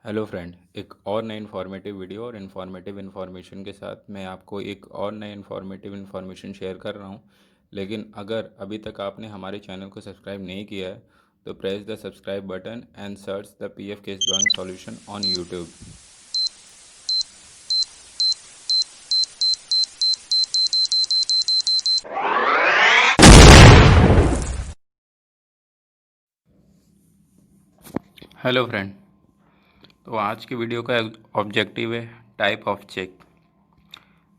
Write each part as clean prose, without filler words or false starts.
Hello friend, एक और नई इन्फॉर्मेटिव वीडियो और इन्फॉर्मेटिव इन्फॉर्मेशन के साथ मैं आपको एक और नई इन्फॉर्मेटिव इन्फॉर्मेशन शेयर कर रहा हूँ। लेकिन अगर अभी तक आपने हमारे चैनल को सब्सक्राइब नहीं किया है तो press the subscribe button and search the PF case drawing solution on YouTube. Hello friend, तो आज की वीडियो का ऑब्जेक्टिव है टाइप ऑफ चेक।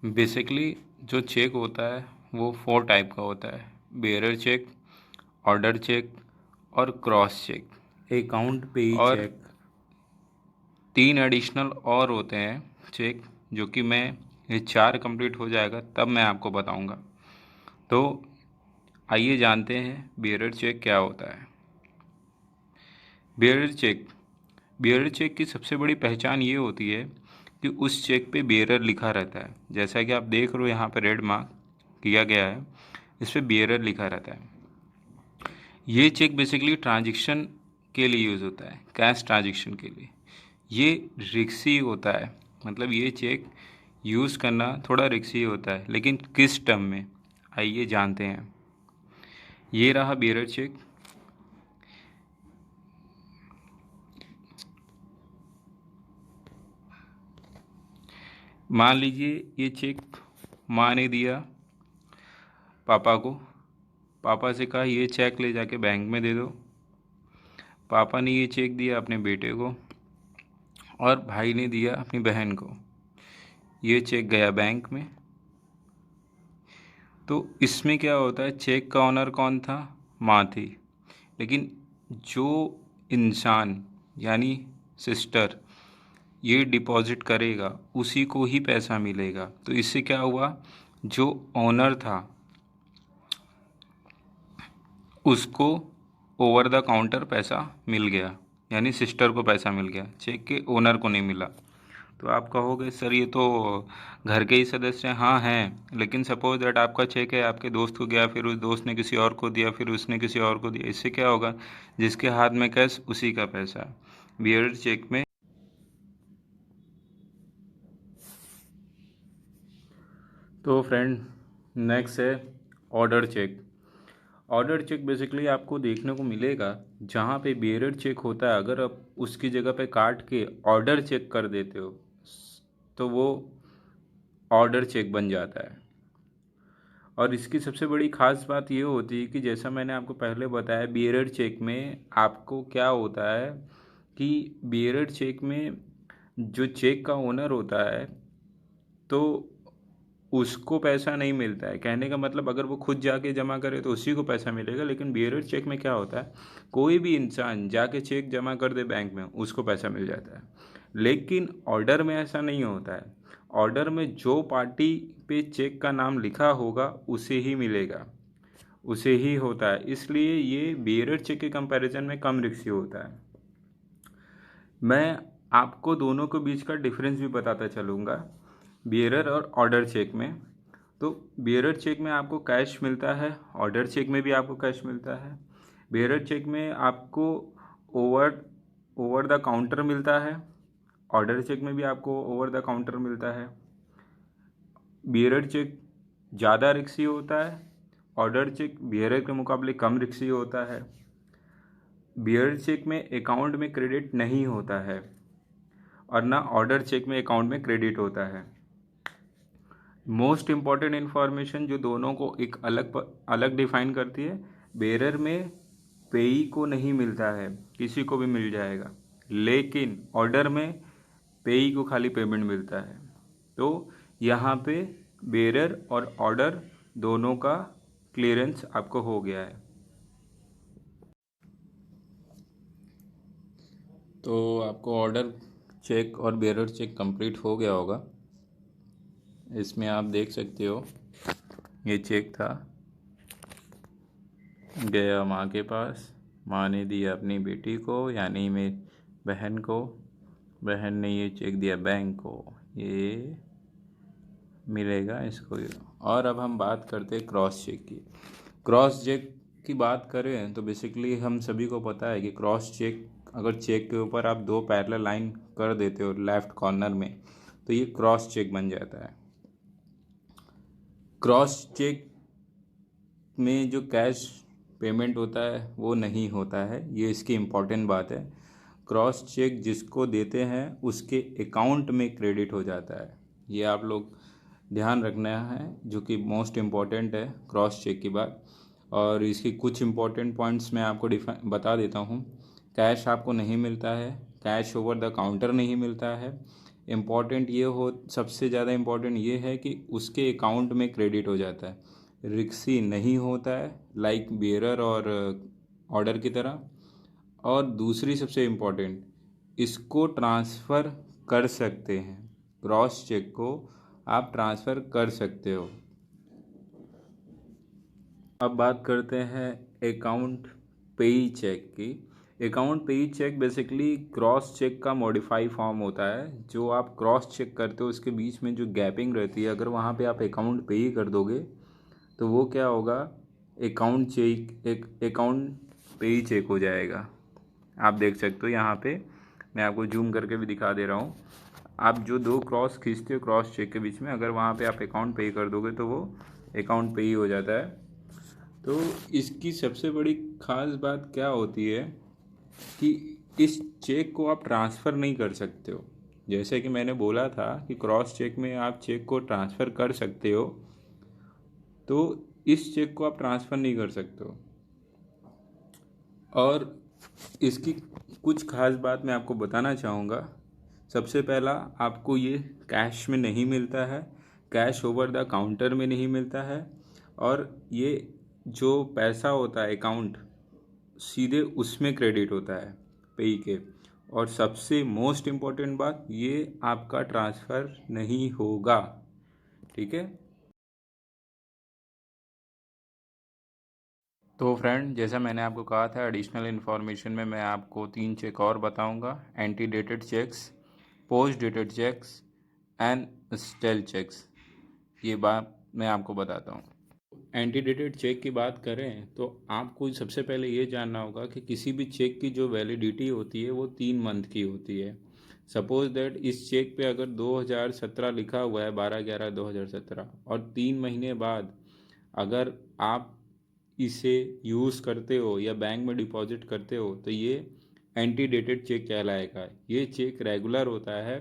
बेसिकली जो चेक होता है वो 4 टाइप का होता है: बेयरर चेक, ऑर्डर चेक और क्रॉस चेक। अकाउंट पेई और चेक। 3 एडिशनल और होते हैं चेक, जो कि मैं ये 4 कंप्लीट हो जाएगा तब मैं आपको बताऊंगा। तो आइए जानते हैं बेयरर चेक क्या होता है। बेयरर चेक की सबसे बड़ी पहचान ये होती है कि उस चेक पे बेयरर लिखा रहता है। जैसा कि आप देख रहे हो यहाँ पे रेड मार्क किया गया है, इस पर बेयरर लिखा रहता है। ये चेक बेसिकली ट्रांजैक्शन के लिए यूज़ होता है, कैश ट्रांजैक्शन के लिए। ये रिक्सी होता है, मतलब ये चेक यूज़ करना थोड़ा रिक्सी होता है, लेकिन किस टर्म में, आइए जानते हैं। ये रहा बेयरर चेक। मान लीजिए ये चेक माँ ने दिया पापा को। पापा से कहा ये चेक ले जाके बैंक में दे दो। पापा ने ये चेक दिया अपने बेटे को और भाई ने दिया अपनी बहन को। ये चेक गया बैंक में। तो इसमें क्या होता है, चेक का ऑनर कौन था? माँ थी। लेकिन जो इंसान यानी सिस्टर ये डिपॉजिट करेगा उसी को ही पैसा मिलेगा। तो इससे क्या हुआ, जो ओनर था उसको ओवर द काउंटर पैसा मिल गया, यानी सिस्टर को पैसा मिल गया, चेक के ओनर को नहीं मिला। तो आप कहोगे सर ये तो घर के ही सदस्य हैं। हाँ हैं, लेकिन सपोज दैट आपका चेक है, आपके दोस्त को गया, फिर उस दोस्त ने किसी और को दिया, फिर उसने किसी और को दिया। इससे क्या होगा, जिसके हाथ में कैश उसी का पैसा। बियर्ड चेक में तो फ्रेंड नेक्स्ट है order cheque. Order cheque basically आपको देखने को मिलेगा जहाँ पे बियरर चेक होता है, अगर आप उसकी जगह पे काट के ऑर्डर चेक कर देते हो तो वो ऑर्डर चेक बन जाता है। और इसकी सबसे बड़ी खास बात ये होती है कि जैसा मैंने आपको पहले बताया, बियरर चेक में आपको क्या होता है कि बियरर चेक में जो चेक का ओनर होता है तो उसको पैसा नहीं मिलता है। कहने का मतलब अगर वो खुद जाके जमा करे तो उसी को पैसा मिलेगा, लेकिन बियरर चेक में क्या होता है, कोई भी इंसान जाके चेक जमा कर दे बैंक में उसको पैसा मिल जाता है। लेकिन ऑर्डर में ऐसा नहीं होता है। ऑर्डर में जो पार्टी पे चेक का नाम लिखा होगा उसे ही मिलेगा, उसे ही होता है। इसलिए ये बियरर चेक के कंपैरिजन में कम रिस्की होता है। मैं आपको दोनों के बीच का डिफरेंस भी बताता चलूँगा बियरर और ऑर्डर चेक में। तो बियरर चेक में आपको कैश मिलता है, ऑर्डर चेक में भी आपको कैश मिलता है। बियरर चेक में आपको ओवर ओवर द काउंटर मिलता है, ऑर्डर चेक में भी आपको ओवर द काउंटर मिलता है। बियरर चेक ज़्यादा रिक्सी होता है, ऑर्डर चेक बियरर के मुकाबले कम रिक्सी होता है। बियरर चेक में अकाउंट में क्रेडिट नहीं होता है और ना ऑर्डर चेक में अकाउंट में क्रेडिट होता है। मोस्ट इम्पॉर्टेंट इन्फॉर्मेशन जो दोनों को एक अलग डिफाइन करती है, बेरर में पेई को नहीं मिलता है, किसी को भी मिल जाएगा, लेकिन ऑर्डर में पेई को खाली पेमेंट मिलता है। तो यहाँ पे बेरर और ऑर्डर दोनों का क्लियरेंस आपको हो गया है। तो आपको ऑर्डर चेक और बेरर चेक कंप्लीट हो गया होगा। इसमें आप देख सकते हो ये चेक था, गया माँ के पास, माँ ने दिया अपनी बेटी को यानी मेरी बहन को, बहन ने ये चेक दिया बैंक को, ये मिलेगा इसको। और अब हम बात करते हैं क्रॉस चेक की। क्रॉस चेक की बात करें तो बेसिकली हम सभी को पता है कि क्रॉस चेक अगर चेक के ऊपर आप दो पैरेलल लाइन कर देते हो लेफ्ट कॉर्नर में, तो ये क्रॉस चेक बन जाता है। क्रॉस चेक में जो कैश पेमेंट होता है वो नहीं होता है, ये इसकी इम्पोर्टेंट बात है। क्रॉस चेक जिसको देते हैं उसके अकाउंट में क्रेडिट हो जाता है, ये आप लोग ध्यान रखना है, जो कि मोस्ट इम्पॉर्टेंट है क्रॉस चेक की बात। और इसकी कुछ इम्पॉर्टेंट पॉइंट्स मैं आपको बता देता हूँ। कैश आपको नहीं मिलता है, कैश ओवर द काउंटर नहीं मिलता है। इम्पॉर्टेंट ये हो, सबसे ज़्यादा इम्पॉर्टेंट ये है कि उसके अकाउंट में क्रेडिट हो जाता है। रिक्सी नहीं होता है लाइक बियरर और ऑर्डर की तरह। और दूसरी सबसे इम्पॉर्टेंट, इसको ट्रांसफ़र कर सकते हैं, क्रॉस चेक को आप ट्रांसफ़र कर सकते हो। अब बात करते हैं अकाउंट पेई चेक की। अकाउंट पेई चेक बेसिकली क्रॉस चेक का मॉडिफाई फॉर्म होता है। जो आप क्रॉस चेक करते हो उसके बीच में जो गैपिंग रहती है, अगर वहाँ पे आप अकाउंट पेई कर दोगे तो वो क्या होगा, अकाउंट चेक, एक अकाउंट पेई चेक हो जाएगा। आप देख सकते हो यहाँ पे, मैं आपको जूम करके भी दिखा दे रहा हूँ। आप जो दो क्रॉस खींचते हो क्रॉस चेक के बीच में, अगर वहाँ पे आप अकाउंट पे कर दोगे तो वो अकाउंट पे ही हो जाता है। तो इसकी सबसे बड़ी ख़ास बात क्या होती है कि इस चेक को आप ट्रांसफ़र नहीं कर सकते हो। जैसे कि मैंने बोला था कि क्रॉस चेक में आप चेक को ट्रांसफ़र कर सकते हो, तो इस चेक को आप ट्रांसफ़र नहीं कर सकते हो। और इसकी कुछ ख़ास बात मैं आपको बताना चाहूँगा। सबसे पहला, आपको ये कैश में नहीं मिलता है, कैश ओवर द काउंटर में नहीं मिलता है। और ये जो पैसा होता है अकाउंट, सीधे उसमें क्रेडिट होता है पेई के। और सबसे मोस्ट इम्पॉर्टेंट बात, ये आपका ट्रांसफ़र नहीं होगा, ठीक है। तो फ्रेंड, जैसा मैंने आपको कहा था, एडिशनल इन्फॉर्मेशन में मैं आपको 3 चेक और बताऊंगा। Ante dated cheques, post dated cheques and stale cheques, ये बात मैं आपको बताता हूँ। एंटी डेटेड चेक की बात करें तो आपको सबसे पहले ये जानना होगा कि किसी भी चेक की जो वैलिडिटी होती है वो 3 मंथ की होती है। सपोज दैट इस चेक पे अगर 2017 लिखा हुआ है, 12/11/2017, और 3 महीने बाद अगर आप इसे यूज़ करते हो या बैंक में डिपॉजिट करते हो तो ये एंटी डेटेड चेक कहलाएगा। ये चेक रेगुलर होता है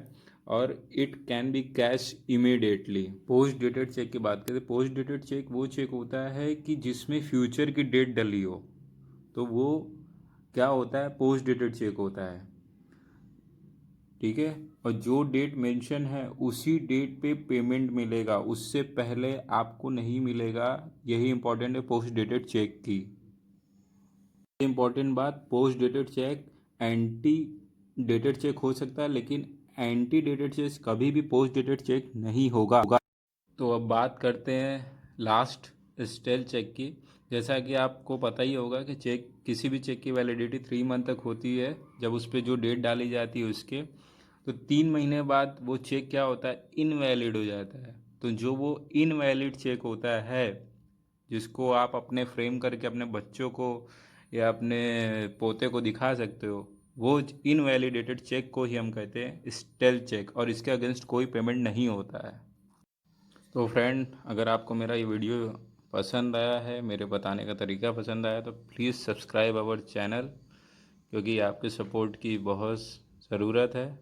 और it can be cash immediately. Post dated cheque की बात करें, पोस्ट डेटेड चेक वो चेक होता है कि जिसमें फ्यूचर की डेट डली हो, तो वो क्या होता है, पोस्ट डेटेड चेक होता है, ठीक है। और जो डेट मेंशन है उसी डेट पे पेमेंट मिलेगा, उससे पहले आपको नहीं मिलेगा। यही इंपॉर्टेंट है पोस्ट डेटेड चेक की। इम्पॉर्टेंट बात, post dated cheque anti dated cheque हो सकता है, लेकिन एंटी डेटेड चेक कभी भी पोस्ट डेटेड चेक नहीं होगा। तो अब बात करते हैं लास्ट स्टेल चेक की। जैसा कि आपको पता ही होगा कि चेक, किसी भी चेक की वैलिडिटी 3 मंथ तक होती है। जब उस पर जो डेट डाली जाती है उसके, तो 3 महीने बाद वो चेक क्या होता है, इनवैलिड हो जाता है। तो जो वो इनवैलिड चेक होता है, जिसको आप अपने फ्रेम करके अपने बच्चों को या अपने पोते को दिखा सकते हो, वो इनवैलिडेटेड चेक को ही हम कहते हैं स्टेल चेक, और इसके अगेंस्ट कोई पेमेंट नहीं होता है। तो फ्रेंड, अगर आपको मेरा ये वीडियो पसंद आया है, मेरे बताने का तरीका पसंद आया, तो प्लीज़ सब्सक्राइब अवर चैनल, क्योंकि आपके सपोर्ट की बहुत ज़रूरत है।